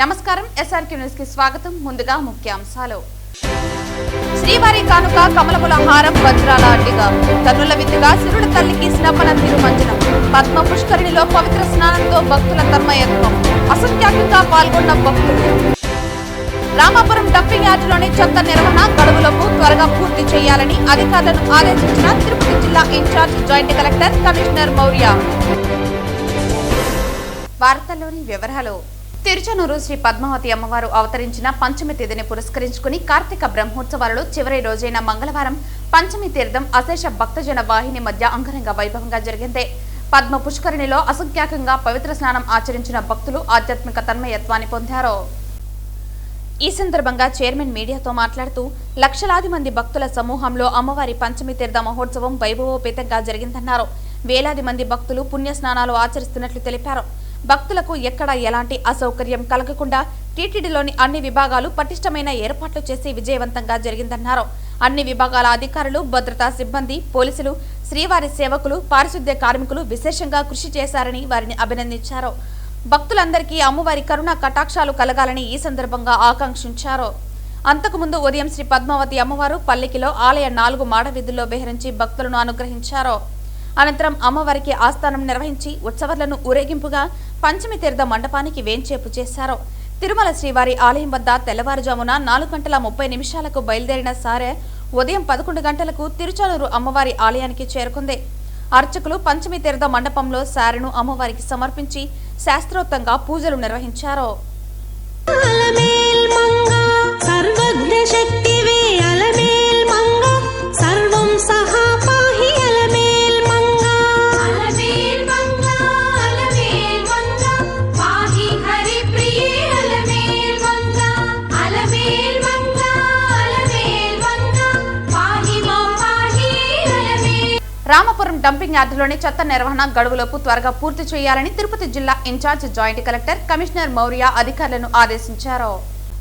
నమస్కారం SRK news కి స్వాగతం. ముందుగా ముఖ్యాంశాలు. శ్రీవారి కానుక కమలముల హారం వజ్రాల అడ్డిగా కన్నుల విందుగా సిరుల తల్లికి స్నపన తిరుమంజనం. పద్మ పుష్కరిణిలో పవిత్ర స్నానంతో భక్తుల తన్మయత్వం. అసంఖ్యాకంగా పాల్గొన్న భక్తులు. రామాపురం డంపింగ్ యార్డులోని చెత్త నిర్వహణ గడువులకు త్వరగా పూర్తి చేయాలని అధికారులను ఆదేశించిన తిరుపతి జిల్లా incharge joint collector commissioner Maurya. వార్తల్లోని వివరాలు. తిరుచానూరు శ్రీ పద్మావతి అమ్మవారు అవతరించిన పంచమి తేదీని పురస్కరించుకుని కార్తీక బ్రహ్మోత్సవాలలో చివరి రోజైన మంగళవారం పంచమి తీర్థం అశేష భక్తజన వాహిని మధ్య అంగరంగ వైభవంగా జరిగింది. పద్మ పుష్కరిణిలో అసంఖ్యాకంగా పవిత్ర స్నానం ఆచరించిన భక్తులు ఆధ్యాత్మిక తన్మయత్వాన్ని పొందారు. ఈ సందర్భంగా చైర్మన్ మీడియాతో మాట్లాడుతూ లక్షలాది మంది భక్తుల సమూహంలో అమ్మవారి పంచమి తీర్థ మహోత్సవం వైభవోపేతంగా జరిగిందన్నారు. వేలాది మంది భక్తులు పుణ్య స్నానాలు ఆచరిస్తున్నట్లు తెలిపారు. భక్తులకు ఎక్కడ ఎలాంటి అసౌకర్యం కలగకుండా టీటీడీలోని అన్ని విభాగాలు పటిష్టమైన ఏర్పాట్లు చేసి విజయవంతంగా జరిగిందన్నారు. అన్ని విభాగాల అధికారులు, భద్రతా సిబ్బంది, పోలీసులు, శ్రీవారి సేవకులు, పారిశుద్ధ్య కార్మికులు విశేషంగా కృషి చేశారని వారిని అభినందించారు. భక్తులందరికీ అమ్మవారి కరుణ కటాక్షాలు కలగాలని ఈ సందర్భంగా ఆకాంక్షించారు. అంతకుముందు ఉదయం శ్రీ పద్మావతి అమ్మవారు పల్లకిలో ఆలయ 4 మాడ వీధుల్లో విహరించి భక్తులను అనుగ్రహించారు. అనంతరం అమ్మవారికి ఆస్థానం నిర్వహించి ఉత్సవాలను ఊరేగింపుగా పంచమి తీర్థ మండపానికి వేంచేపు చేశారు. తిరుమల శ్రీవారి ఆలయం వద్ద తెల్లవారుజామున 4:30 బయలుదేరిన సారె ఉదయం 11 గంటలకు తిరుచానూరు అమ్మవారి ఆలయానికి చేరుకుంది. అర్చకులు పంచమి తీర్థ మండపంలో సారెను అమ్మవారికి సమర్పించి శాస్త్రోక్తంగా పూజలు నిర్వహించారు. రామాపురం డంపింగ్ యార్డులోని చెత్త నిర్వహణ గడువులోపు త్వరగా పూర్తి చేయాలని తిరుపతి జిల్లా incharge joint collector commissioner Maurya అధికారులను ఆదేశించారు.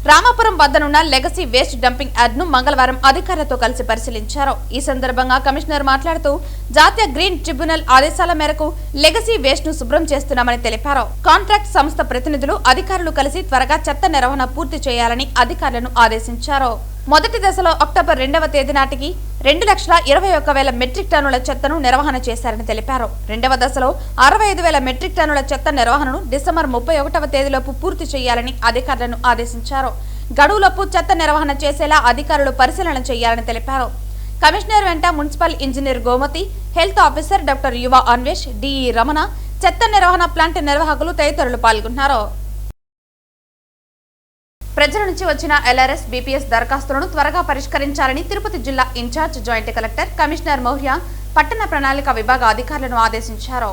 రామాపురం వద్దనున్న లెగసీ వేస్ట్ డంపింగ్ యార్డును మంగళవారం అధికారులతో కలిసి పరిశీలించారు. ఈ సందర్భంగా కమిషనర్ మాట్లాడుతూ జాతీయ గ్రీన్ ట్రిబ్యునల్ ఆదేశాల మేరకు లెగసీ వేస్ట్ ను శుభ్రం చేస్తున్నామని తెలిపారు. కాంట్రాక్ట్ సంస్థ ప్రతినిధులు, అధికారులు కలిసి త్వరగా చెత్త నిర్వహణ పూర్తి చేయాలని అధికారులను ఆదేశించారు. మొదటి దశలో అక్టోబర్ 2వ తేదీ నాటికి 2,21,000 మెట్రిక్ టన్నుల చెత్తను నిర్వహణ చేశారని తెలిపారు. రెండవ దశలో 65,000 మెట్రిక్ టన్నుల చెత్త నిర్వహణను డిసెంబర్ 31వ తేదీలోపు పూర్తి చేయాలని అధికారులను ఆదేశించారు. గడువులోపు చెత్త నిర్వహణ చేసేలా అధికారులు పరిశీలన చేయాలని తెలిపారు. కమిషనర్ వెంట municipal engineer Gomathi, health officer doctor Yuva Anvesh, DE Ramana, చెత్త నిర్వహణ ప్లాంట్ నిర్వాహకులు తదితరులు పాల్గొన్నారు. ప్రజల నుంచి వచ్చిన ఎల్ఆర్ఎస్, బీపీఎస్ దరఖాస్తులను త్వరగా పరిష్కరించాలని తిరుపతి జిల్లా incharge joint collector commissioner Maurya పట్టణ ప్రణాళిక విభాగ అధికారులను ఆదేశించారు.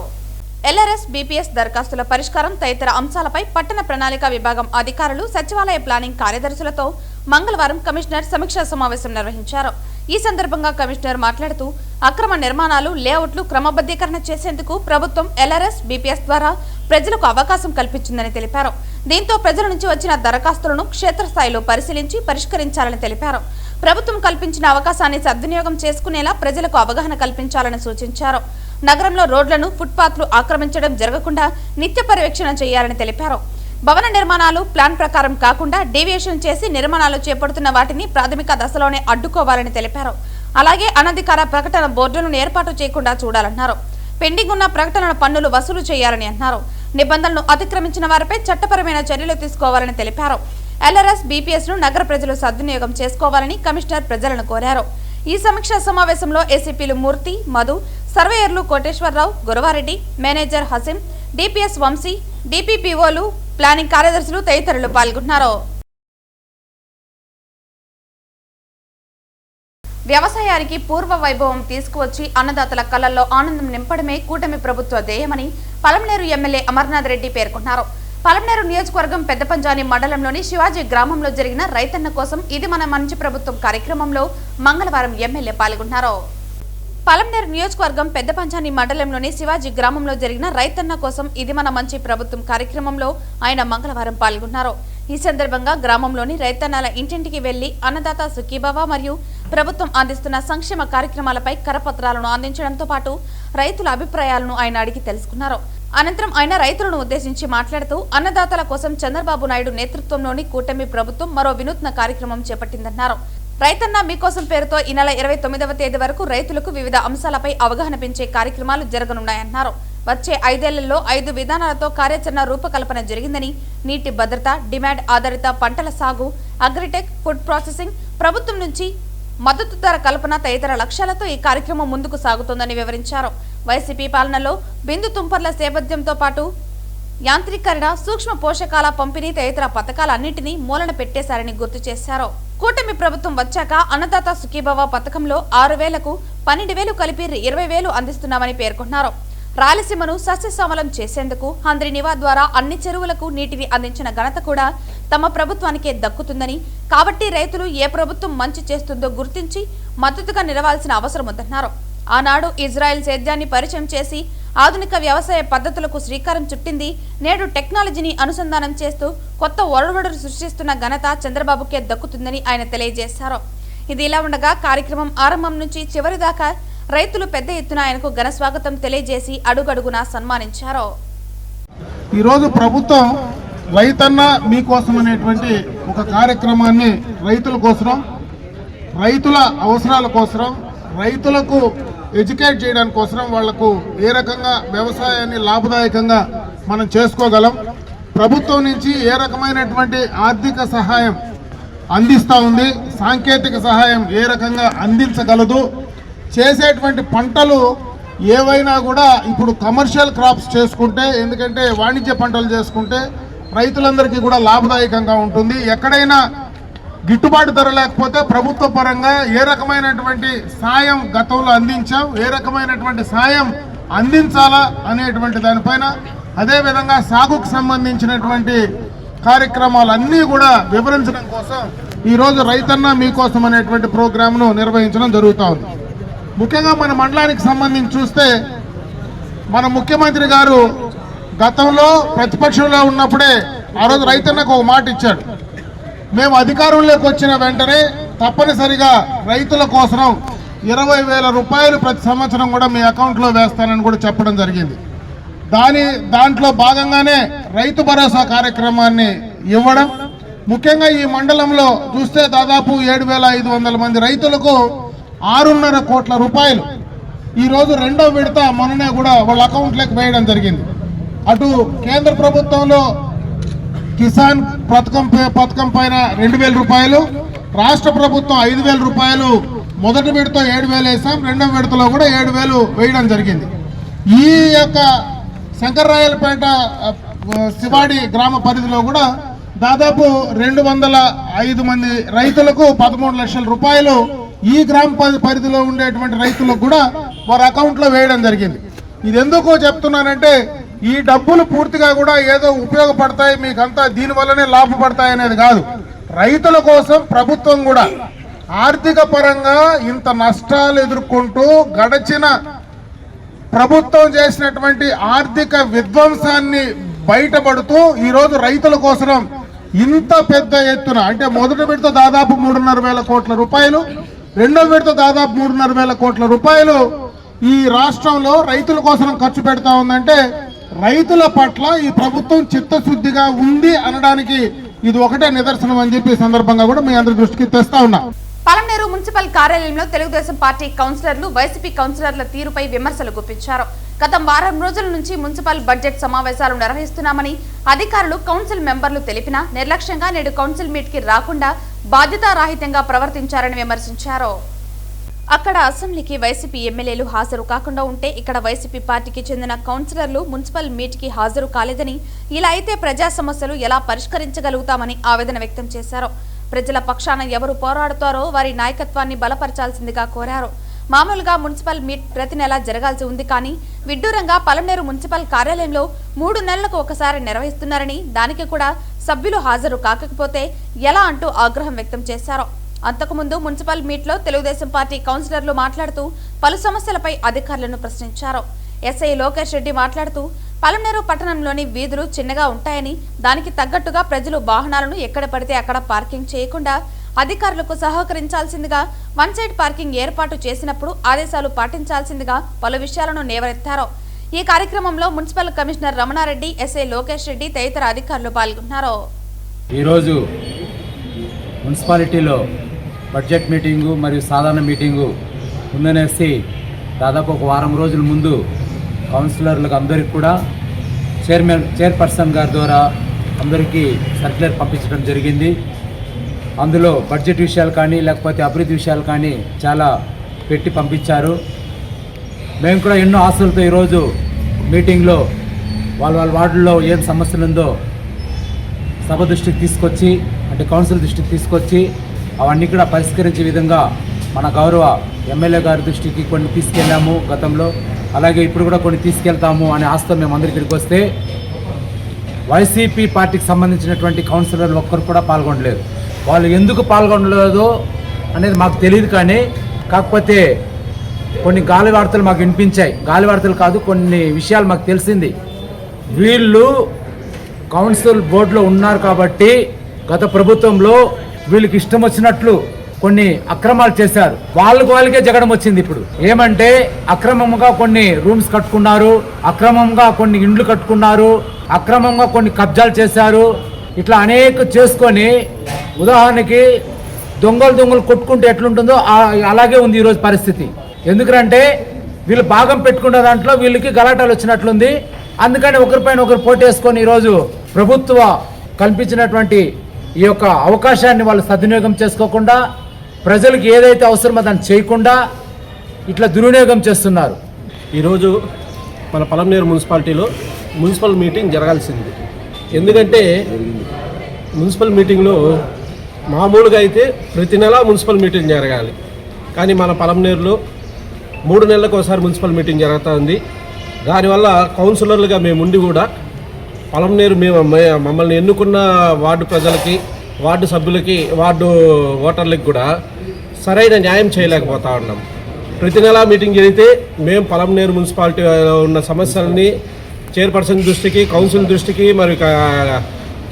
ఎల్ఆర్ఎస్, బీపీఎస్ దరఖాస్తుల పరిష్కారం తదితర అంశాలపై పట్టణ ప్రణాళిక విభాగం అధికారులు, సచివాలయ ప్లానింగ్ కార్యదర్శులతో మంగళవారం కమిషనర్ సమీక్షా సమావేశం నిర్వహించారు. ఈ సందర్భంగా కమిషనర్ మాట్లాడుతూ అక్రమ నిర్మాణాలు, లేఅవుట్లు క్రమబద్ధీకరణ చేసేందుకు ప్రభుత్వం ఎల్ఆర్ఎస్, బీపీఎస్ ద్వారా ప్రజలకు అవకాశం కల్పించిందని తెలిపారు. దీంతో ప్రజల నుంచి వచ్చిన దరఖాస్తులను క్షేత్రస్థాయిలో పరిశీలించి పరిష్కరించాలని తెలిపారు. ప్రభుత్వం కల్పించిన అవకాశాన్ని సద్వినియోగం చేసుకునేలా ప్రజలకు అవగాహన కల్పించాలని సూచించారు. నగరంలో రోడ్లను, ఫుట్పాత్లు ఆక్రమించడం జరగకుండా నిత్య పర్యవేక్షణ చేయాలని తెలిపారు. భవన నిర్మాణాలు ప్లాన్ ప్రకారం కాకుండా డీవియేషన్ చేసి నిర్మాణాలు చేపడుతున్న వాటిని ప్రాథమిక దశలోనే అడ్డుకోవాలని తెలిపారు. అలాగే అనధికార ప్రకటన బోర్డులను ఏర్పాటు చేయకుండా చూడాలన్నారు. పెండింగ్ ఉన్న ప్రకటనల పన్నులు వసూలు చేయాలని అన్నారు. నిబంధనలను అతిక్రమించిన వారిపై చట్టపరమైన చర్యలు తీసుకోవాలని తెలిపారు. ఎల్ఆర్ఎస్, బీపీఎస్ ను నగర ప్రజలు సద్వినియోగం చేసుకోవాలని కమిషనర్ ప్రజలను కోరారు. ఈ సమీక్షా సమావేశంలో ఏసీపీలు మూర్తి, మధు, సర్వేయర్లు కోటేశ్వరరావు, గురవారెడ్డి, మేనేజర్ హసీం, డిపిఎస్ వంశీ, డిపిపిఓలు, ప్లానింగ్ కార్యదర్శులు తదితరులు పాల్గొన్నారు. వ్యవసాయానికి పూర్వ వైభవం తీసుకువచ్చి అన్నదాతల కళ్లలో ఆనందం నింపడమే కూటమి ప్రభుత్వ ధ్యేయమని పలమనేరు ఎమ్మెల్యే అమర్నాథ్ రెడ్డి పేర్కొన్నారు. పలమనేరు నియోజకవర్గం పెద్దపంజాని మండలంలోని శివాజీ గ్రామంలో జరిగిన రైతన్న కోసం ఇది మన మంచి ప్రభుత్వం కార్యక్రమంలో మంగళవారం ఎమ్మెల్యే పాల్గొన్నారు. పలమనేరు నియోజకవర్గం పెద్దపంజాని మండలంలోని శివాజీ గ్రామంలో జరిగిన రైతన్న కోసం ఇది మన మంచి ప్రభుత్వం కార్యక్రమంలో ఆయన మంగళవారం పాల్గొన్నారు. ఈ సందర్భంగా గ్రామంలోని రైతన్నల ఇంటింటికి వెళ్లి అన్నదాత సుఖీభవ మరియు ప్రభుత్వం అందిస్తున్న సంక్షేమ కార్యక్రమాలపై కరపత్రాలను అందించడంతో పాటు రైతుల అభిప్రాయాలను ఆయన అడిగి తెలుసుకున్నారు. అనంతరం ఆయన రైతులను ఉద్దేశించి మాట్లాడుతూ అన్నదాతల కోసం చంద్రబాబు నాయుడు నేతృత్వంలోని కూటమి ప్రభుత్వం మరో వినూత్న కార్యక్రమం చేపట్టిందన్నారు. రైతన్న మీకోసం పేరుతో ఈ నెల 29వ తేదీ వరకు రైతులకు వివిధ అంశాలపై అవగాహన పెంచే కార్యక్రమాలు జరగనున్నాయన్నారు. వచ్చే 5 ఏళ్లలో 5 విధానాలతో కార్యాచరణ రూపకల్పన జరిగిందని, నీటి భద్రత, డిమాండ్ ఆధారిత పంటల సాగు, అగ్రిటెక్, ఫుడ్ ప్రాసెసింగ్, ప్రభుత్వం నుంచి మద్దతు ధర కల్పన తదితర లక్ష్యాలతో ఈ కార్యక్రమం ముందుకు సాగుతోందని వివరించారు. వైసీపీ పాలనలో బిందు తుంపర్ల సేపథ్యంతో పాటు యాంత్రీకరణ, సూక్ష్మ పోషకాల పంపిణీ తదితర పథకాలన్నింటినీ మూలన పెట్టేశారని గుర్తు చేశారు. కూటమి ప్రభుత్వం వచ్చాక అన్నదాత సుఖీభవ పథకంలో 6,000కు 12,000 కలిపి 20,000 అందిస్తున్నామని పేర్కొన్నారు. రాయలసీమను సస్యశ్యామలం చేసేందుకు హంద్రీనివా ద్వారా అన్ని చెరువులకు నీటిని అందించిన ఘనత కూడా తమ ప్రభుత్వానికే దక్కుతుందని, కాబట్టి రైతులు ఏ ప్రభుత్వం మంచి చేస్తుందో గుర్తించి మద్దతుగా నిలవాల్సిన అవసరం ఉందన్నారు. ఆనాడు ఇజ్రాయెల్ సేద్యాన్ని పరిచయం చేసి ఆధునిక వ్యవసాయ పద్ధతులకు శ్రీకారం చుట్టింది. నేడు టెక్నాలజీని అనుసంధానం చేస్తూ కొత్త ఒరవడులు సృష్టిస్తున్న ఘనత చంద్రబాబుకే దక్కుతుందని ఆయన తెలియజేశారు. ఇది ఇలా ఉండగా కార్యక్రమం ఆరంభం నుంచి చివరి దాకా రైతులు పెద్ద ఎత్తున ఆయనకు ఘన స్వాగతం తెలియజేసి అడుగడుగునా సన్మానించారు. ఈరోజు ప్రభుత్వం రైతన్న మీకోసం అనేటువంటి ఒక కార్యక్రమాన్ని రైతుల కోసం, రైతుల అవసరాల కోసం, రైతులకు ఎడ్యుకేట్ చేయడానికి కోసం, వాళ్లకు ఏ రకంగా వ్యవసాయాన్ని లాభదాయకంగా మనం చేసుకోగలం, ప్రభుత్వం నుంచి ఏ రకమైనటువంటి ఆర్థిక సహాయం అందిస్తూ ఉంది, సాంకేతిక సహాయం ఏ రకంగా అందించగలదు, చేసేటువంటి పంటలు ఏవైనా కూడా ఇప్పుడు కమర్షియల్ క్రాప్స్ చేసుకుంటే, ఎందుకంటే వాణిజ్య పంటలు చేసుకుంటే రైతులందరికీ కూడా లాభదాయకంగా ఉంటుంది. ఎక్కడైనా గిట్టుబాటు ధర లేకపోతే ప్రభుత్వ పరంగా ఏ రకమైనటువంటి సాయం గతంలో అందించాం, ఏ రకమైనటువంటి సాయం అందించాలా అనేటువంటి దానిపైన, అదేవిధంగా సాగుకు సంబంధించినటువంటి కార్యక్రమాలన్నీ కూడా వివరించడం కోసం ఈరోజు రైతన్న మీకోసం అనేటువంటి ప్రోగ్రాంను నిర్వహించడం జరుగుతూ ఉంది. ముఖ్యంగా మన మండలానికి సంబంధించి చూస్తే మన ముఖ్యమంత్రి గారు గతంలో ప్రతిపక్షంలో ఉన్నప్పుడే ఆ రోజు రైతన్నకు ఒక మాట ఇచ్చాడు. మేము అధికారంలోకి వచ్చిన వెంటనే తప్పనిసరిగా రైతుల కోసం 20,000 రూపాయలు ప్రతి సంవత్సరం కూడా మీ అకౌంట్లో వేస్తానని కూడా చెప్పడం జరిగింది. దాంట్లో భాగంగానే రైతు భరోసా కార్యక్రమాన్ని ఇవ్వడం, ముఖ్యంగా ఈ మండలంలో చూస్తే దాదాపు 7,500 మంది రైతులకు 6.5 కోట్ల రూపాయలు ఈరోజు రెండో విడత మొన్ననే కూడా వాళ్ళ అకౌంట్లోకి వేయడం జరిగింది. అటు కేంద్ర ప్రభుత్వంలో కిసాన్ పథకం పైన 2,000 రూపాయలు, రాష్ట్ర ప్రభుత్వం 5,000 రూపాయలు మొదటి విడత 7,000 వేసాం, రెండో విడతలో కూడా 7,000 వేయడం జరిగింది. ఈ యొక్క శంకర్రాయలపేట శివాడి గ్రామ పరిధిలో కూడా దాదాపు 205 మంది రైతులకు 13 లక్షల రూపాయలు ఈ గ్రామ పరిధిలో ఉండేటువంటి రైతులకు కూడా వారి అకౌంట్లో వేయడం జరిగింది. ఇది ఎందుకు చెప్తున్నానంటే ఈ డబ్బులు పూర్తిగా కూడా ఏదో ఉపయోగపడతాయి, మీకంతా దీనివల్లనే లాభపడతాయి అనేది కాదు. రైతుల కోసం ప్రభుత్వం కూడా ఆర్థిక పరంగా ఇంత నష్టాలు ఎదుర్కొంటూ గడిచిన ప్రభుత్వం చేసినటువంటి ఆర్థిక విధ్వంసాన్ని బయటపడుతూ ఈరోజు రైతుల కోసం ఇంత పెద్ద ఎత్తున, అంటే మొదటి విడత దాదాపు 3,500 కోట్ల రూపాయలు, రెండో విడత దాదాపు 3,500 కోట్ల రూపాయలు ఈ రాష్ట్రంలో రైతుల కోసం ఖర్చు పెడతా ఉందంటే రైతుల పట్ల ఈ ప్రభుత్వం చిత్తశుద్ధిగా ఉంది అనడానికి ఇది ఒకటే నిదర్శనం అని చెప్పి సందర్భంగా కూడా మీ అందరి దృష్టికి తెస్తా ఉన్నా. పలమనేరు మున్సిపల్ కార్యాలయంలో తెలుగుదేశం పార్టీ కౌన్సిలర్లు వైసీపీ కౌన్సిలర్ల తీరుపై విమర్శలు గుప్పించారు. గత వారం రోజుల నుంచి మున్సిపల్ బడ్జెట్ సమావేశాలు నిర్వహిస్తున్నామని అధికారులు, కౌన్సిల్ మెంబర్లు తెలిపినా నిర్లక్ష్యంగా నేడు కౌన్సిల్ మీట్ కి రాకుండా బాధ్యతారాహిత్యంగా ప్రవర్తించారని విమర్శించారు. అక్కడ అసెంబ్లీకి వైసీపీ ఎమ్మెల్యేలు హాజరు కాకుండా ఉంటే ఇక్కడ వైసీపీ పార్టీకి చెందిన కౌన్సిలర్లు మున్సిపల్ మీట్ కి హాజరు కాలేదని, ఇలా అయితే ప్రజా సమస్యలు ఎలా పరిష్కరించగలుగుతామని ఆవేదన వ్యక్తం చేశారు. ప్రజల పక్షాన ఎవరు పోరాడుతారో వారి నాయకత్వాన్ని బలపరచాల్సిందిగా కోరారు. మామూలుగా మున్సిపల్ మీట్ ప్రతి నెల జరగాల్సి ఉంది, కానీ విడ్డూరంగా పలమనేరు మున్సిపల్ కార్యాలయంలో 3 నెలలకు ఒకసారి నిర్వహిస్తున్నారని, దానికి కూడా సభ్యులు హాజరు కాకపోతే ఎలా అంటూ ఆగ్రహం వ్యక్తం చేశారు. అంతకుముందు మున్సిపల్ మీట్ లో తెలుగుదేశం పార్టీ కౌన్సిలర్లు మాట్లాడుతూ పలు సమస్యలపై అధికారులను ప్రశ్నించారు. ఎస్ఐ లోకేష్ రెడ్డి మాట్లాడుతూ పలమనేరు పట్టణంలోని వీధులు చిన్నగా ఉంటాయని, దానికి తగ్గట్టుగా ప్రజలు వాహనాలను ఎక్కడ పడితే అక్కడ పార్కింగ్ చేయకుండా అధికారులకు సహకరించాల్సిందిగా, వన్ సైడ్ పార్కింగ్ ఏర్పాటు చేసినప్పుడు ఆదేశాలు పాటించాల్సిందిగా పలు విషయాలను లేవనెత్తారు. ఈ కార్యక్రమంలో municipal commissioner Ramana Reddy, SI Lokesh Reddy తదితర అధికారులు పాల్గొన్నారు. ఈరోజు మున్సిపాలిటీలో బడ్జెట్ మీటింగు మరియు సాధారణ మీటింగు ఉందనేసి దాదాపు ఒక వారం రోజుల ముందు కౌన్సిలర్లకు అందరికీ కూడా చైర్పర్సన్ గారి ద్వారా అందరికీ సర్క్యులర్ పంపించడం జరిగింది. అందులో బడ్జెట్ విషయాలు కానీ లేకపోతే అభివృద్ధి విషయాలు కానీ చాలా పెట్టి పంపించారు. మేము కూడా ఎన్నో ఆశలతో ఈరోజు మీటింగ్లో వాళ్ళ వార్డుల్లో ఏం సమస్యలు ఉందో సభ దృష్టికి తీసుకొచ్చి అంటే కౌన్సిల్ దృష్టికి తీసుకొచ్చి అవన్నీ కూడా పరిష్కరించే విధంగా మన గౌరవ ఎమ్మెల్యే గారి దృష్టికి కొన్ని తీసుకెళ్ళాము గతంలో, అలాగే ఇప్పుడు కూడా కొన్ని తీసుకెళ్తాము అనే ఆశతో మేము అందరి ఇక్కడికి వస్తే వైసీపీ పార్టీకి సంబంధించినటువంటి కౌన్సిలర్లు ఒక్కరు కూడా పాల్గొనలేదు. వాళ్ళు ఎందుకు పాల్గొనలేదో అనేది మాకు తెలియదు, కానీ కాకపోతే కొన్ని గాలి వార్తలు మాకు వినిపించాయి. గాలి వార్తలు కాదు, కొన్ని విషయాలు మాకు తెలిసింది. వీళ్ళు కౌన్సిల్ బోర్డులో ఉన్నారు కాబట్టి గత ప్రభుత్వంలో వీళ్ళకి ఇష్టం వచ్చినట్లు కొన్ని అక్రమాలు చేశారు. వాళ్ళకే జగడం వచ్చింది. ఇప్పుడు ఏమంటే అక్రమంగా కొన్ని రూమ్స్ కట్టుకున్నారు, అక్రమంగా కొన్ని ఇండ్లు కట్టుకున్నారు, అక్రమంగా కొన్ని కబ్జాలు చేశారు. ఇట్లా అనేక చేసుకొని ఉదాహరణకి దొంగలు కొట్టుకుంటే ఎట్లుంటుందో అలాగే ఉంది ఈరోజు పరిస్థితి. ఎందుకంటే వీళ్ళు భాగం పెట్టుకున్న దాంట్లో వీళ్ళకి గలాటాలు వచ్చినట్లుంది. అందుకని ఒకరిపైన ఒకరు పోటేసుకొని ఈరోజు ప్రభుత్వ కల్పించినటువంటి ఈ యొక్క అవకాశాన్ని వాళ్ళు సద్వినియోగం చేసుకోకుండా ప్రజలకు ఏదైతే అవసరమో దాన్ని చేయకుండా ఇట్లా దుర్వినియోగం చేస్తున్నారు. ఈరోజు మన పలమనేరు మున్సిపాలిటీలో మున్సిపల్ మీటింగ్ జరగాల్సింది. ఎందుకంటే మున్సిపల్ మీటింగ్లో మామూలుగా అయితే ప్రతి నెల మున్సిపల్ మీటింగ్ జరగాలి, కానీ మన పలమనేరులో 3 నెలలకు ఒకసారి మున్సిపల్ మీటింగ్ జరుగుతుంది. దానివల్ల కౌన్సిలర్లుగా మేము ఉండి కూడా పలమనేరు మమ్మల్ని ఎన్నుకున్న వార్డు ప్రజలకి, వార్డు సభ్యులకి, వార్డు ఓటర్లకి కూడా సరైన న్యాయం చేయలేకపోతా ఉన్నాం. ప్రతి నెల మీటింగ్ జరిగితే మేము పలమనేరు మున్సిపాలిటీలో ఉన్న సమస్యలని చైర్పర్సన్ దృష్టికి, కౌన్సిల్ దృష్టికి, మరి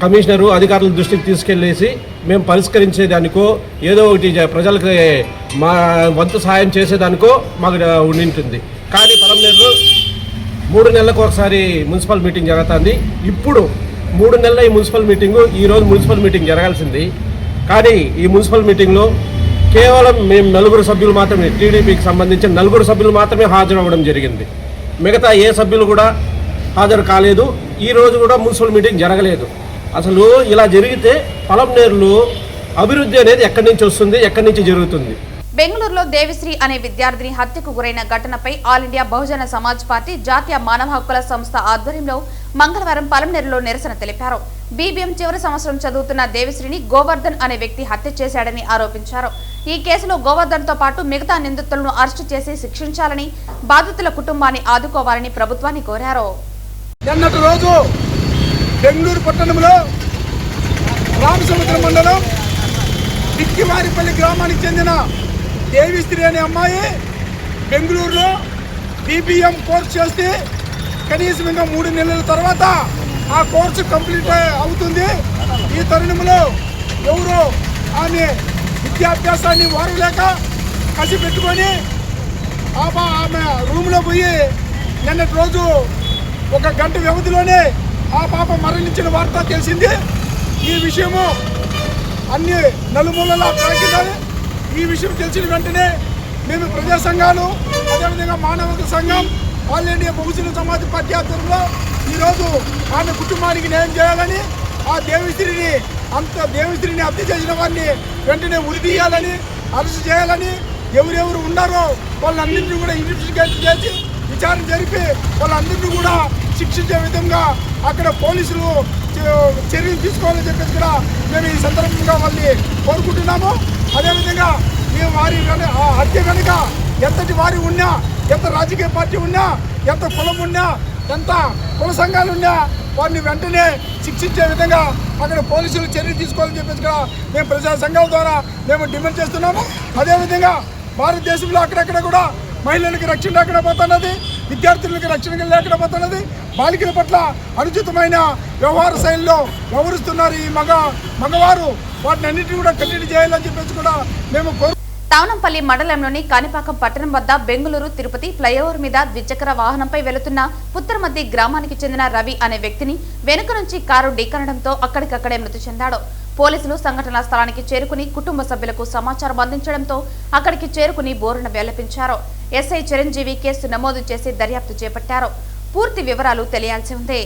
కమిషనరు అధికారుల దృష్టికి తీసుకెళ్ళేసి మేము పరిష్కరించేదానికో ఏదో ఒకటి ప్రజలకి మా వంతు సహాయం చేసేదానికో మాకు ఉండింటుంది. కానీ పలమనేరులో 3 నెలలకు ఒకసారి మున్సిపల్ మీటింగ్ జరుగుతుంది. ఇప్పుడు 3 నెలల ఈ మున్సిపల్ మీటింగు, ఈరోజు మున్సిపల్ మీటింగ్ జరగాల్సింది. కానీ ఈ మున్సిపల్ మీటింగ్లో కేవలం మేము 4 సభ్యులు మాత్రమే, టీడీపీకి సంబంధించిన 4 సభ్యులు మాత్రమే హాజరవ్వడం జరిగింది. మిగతా ఏ సభ్యులు కూడా హాజరు కాలేదు. ఈరోజు కూడా మున్సిపల్ మీటింగ్ జరగలేదు. అసలు ఇలా జరిగితే పలమనేరులో అభివృద్ధి అనేది ఎక్కడి నుంచి వస్తుంది, ఎక్కడి నుంచి జరుగుతుంది? బెంగళూరులో దేవిశ్రీ అనే విద్యార్థిని హత్యకు గురైన ఘటనపై all India Bahujan Samaj party జాతీయ మానవ హక్కుల సంస్థ ఆధ్వర్యంలో మంగళవారం పలమనేరులో నిరసన తెలిపారు. బీబీఎం చివరి సంవత్సరం చదువుతున్న దేవిశ్రీని గోవర్ధన్ అనే వ్యక్తి హత్య చేశాడని ఆరోపించారు. ఈ కేసులో గోవర్ధన్ తో పాటు మిగతా నిందితులను అరెస్టు చేసి శిక్షించాలని, బాధితుల కుటుంబాన్ని ఆదుకోవాలని ప్రభుత్వాన్ని కోరారు. నిన్నటి రోజు బెంగళూరు పట్టణంలో రామసముద్రం మండలం బిక్కివారిపల్లి గ్రామానికి చెందిన దేవిశ్రీ అనే అమ్మాయి బెంగళూరులో బీబీఎం కోర్సు చేస్తే కనీసం ఇంకా 3 నెలల తర్వాత ఆ కోర్సు కంప్లీట్ అవుతుంది. ఈ తరుణంలో ఎవరో ఆమె విద్యాభ్యాసాన్ని వారలేక కసి పెట్టుకొని ఆమె రూమ్లో పోయి నిన్నటి రోజు 1 గంట వ్యవధిలోనే ఆ పాప మరణించిన వార్త తెలిసింది. ఈ విషయము అన్ని నలుమూలలా ప్రాకిందాలి. ఈ విషయం తెలిసిన వెంటనే మేము ప్రజా సంఘాలు, అదేవిధంగా మానవ సంఘం, all India Bahujan Samaj party ఆధ్వర్యంలో ఈరోజు ఆమె కుటుంబానికి న్యాయం చేయాలని, ఆ దేవిశ్రీని హత్య చేసిన వారిని వెంటనే ఉరిదీయాలని, అరెస్ట్ చేయాలని, ఎవరెవరు ఉన్నారో వాళ్ళందరినీ కూడా ఇన్వెస్టిగేట్ చేసి విచారణ జరిపి వాళ్ళందరినీ కూడా శిక్షించే విధంగా అక్కడ పోలీసులు చర్యలు తీసుకోవాలని చెప్పేసి కూడా మేము ఈ సందర్భంగా వాళ్ళని కోరుకుంటున్నాము. అదేవిధంగా మేము వారి హత్య కనుక ఎంతటి వారి ఉన్నా, ఎంత రాజకీయ పార్టీ ఉన్నా, ఎంత కులం ఉన్నా, ఎంత కుల సంఘాలు ఉన్నా వారిని వెంటనే శిక్షించే విధంగా అక్కడ పోలీసులు చర్యలు తీసుకోవాలని చెప్పేసి కూడా మేము ప్రజా సంఘాల ద్వారా మేము డిమాండ్ చేస్తున్నాము. అదేవిధంగా భారతదేశంలో అక్కడక్కడ కూడా మహిళలకు రక్షణ లేకుండా పోతున్నది, విద్యార్థులకు రక్షణ లేకుండా పోతున్నది, బాలికల పట్ల అనుచితమైన వ్యవహార శైలిలో వ్యవహరిస్తున్నారు ఈ మగవారు. వాటిని అన్నింటినీ కూడా కంటిన్యూ చేయాలని చెప్పేసి కూడా మేము తవనంపల్లి మండలంలోని కాణిపాకం పట్టణం వద్ద బెంగళూరు తిరుపతి ఫ్లైఓవర్ మీద ద్విచక్ర వాహనంపై వెళుతున్న పుత్తరమద్ది గ్రామానికి చెందిన రవి అనే వ్యక్తిని వెనుక నుంచి కారు ఢీకొనడంతో అక్కడికక్కడే మృతి చెందాడు. పోలీసులు సంఘటనా స్థలానికి చేరుకుని కుటుంబ సభ్యులకు సమాచారం అందించడంతో అక్కడికి చేరుకుని బోరున వెళ్లపించారు. ఎస్ఐ చిరంజీవి కేసు నమోదు చేసి దర్యాప్తు చేపట్టారు. పూర్తి వివరాలు తెలియాల్సి ఉంది.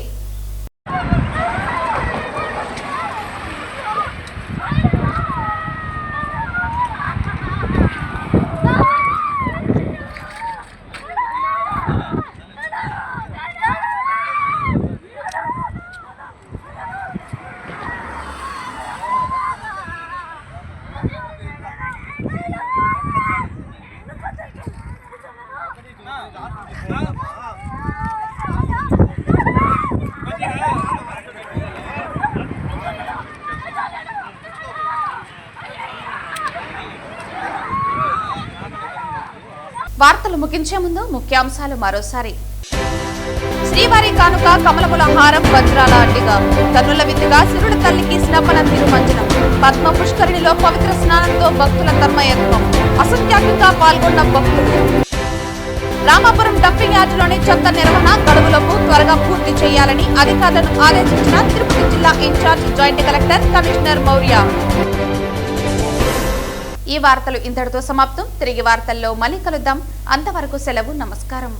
వార్తలు ముగించే ముందు ముఖ్యాంశాలు మరోసారి. శ్రీవారి కానుక కమలముల హారం వజ్రాల అడ్డిగా కన్నుల విందుగా శివుడ తల్లికి స్నపన తిరుమంజనం. పద్మ పుష్కరిణిలో పవిత్ర స్నానంతో భక్తుల తన్మయత్వం. అసంఖ్యాకంగా పాల్గొన్న భక్తులు. రామాపురం డంపింగ్ యార్డులోని చెత్త నిర్వహణ గడువులకు త్వరగా పూర్తి చేయాలని అధికారులను ఆదేశించిన తిరుపతి జిల్లా incharge joint collector commissioner Maurya. ఈ వార్తలు ఇంతటితో సమాప్తం. తిరిగి వార్తల్లో మళ్ళీ కలుద్దాం. అంతవరకు సెలవు. నమస్కారం.